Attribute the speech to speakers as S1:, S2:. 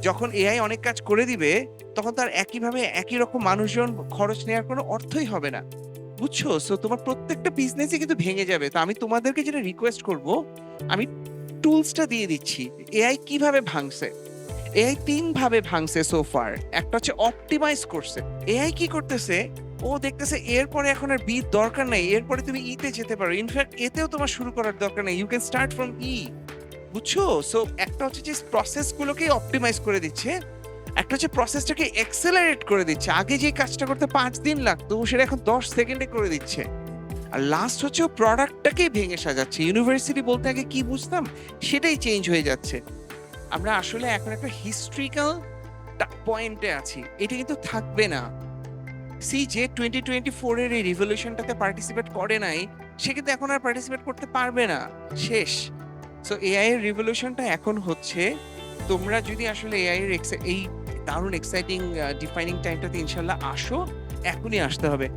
S1: যখন এআই অনেক কাজ করে দিবে, তখন তার একইভাবে একই রকম মানুষজন খরচ নেওয়ার কোনো অর্থই হবে না। বুঝছো? সো তোমার প্রত্যেকটা বিজনেসই কিন্তু ভেঙে যাবে। তো আমি তোমাদেরকে যেটা রিকোয়েস্ট করব, আমি টুলসটা দিয়ে দিচ্ছি। এআই কিভাবে ভাঙছে? এআই ৩ ভাবে ভাঙছে সো ফার। একটা হচ্ছে অপটিমাইজ করছে। এআই কি করতেছে? ও দেখতেছে এরপরে এখন আর বি দরকার নাই। এরপরে তুমি ই তে যেতে পারো। ইনফ্যাক্ট এতেও তোমার শুরু করার দরকার নাই। ইউ ক্যান স্টার্ট ফ্রম ই। বুঝছো? সো একটা হচ্ছে যে প্রসেস গুলোকেই অপটিমাইজ করে দিচ্ছে। একটা হচ্ছে প্রসেসটাকে এক্সেলারেট করে দিচ্ছে। আগে যে কাজটা করতে ৫ দিন লাগতো সেটা এখন ১০ সেকেন্ডে করে দিচ্ছে। আর লাস্ট হচ্ছে ও প্রোডাক্টটাকেই ভেঙে সাজাচ্ছে। ইউনিভার্সিটি বলতে আগে কি বুঝতাম সেটাই চেঞ্জ হয়ে যাচ্ছে। আমরা আসলে এখন একটা হিস্ট্রিক্যাল পয়েন্টে আছি। এটা কিন্তু থাকবে না। সি যে 2024 এর এই রিভলিউশনটাতে পার্টিসিপেট করে নাই, সে কিন্তু এখন আর পার্টিসিপেট করতে পারবে না। শেষ। সো এআই এর রিভলিউশনটা এখন হচ্ছে। তোমরা যদি আসলে এআই এর এই দারুণ এক্সাইটিং ডিফাইনিং টাইমটাতে ইনশাআল্লাহ আসো, এখনই আসতে হবে।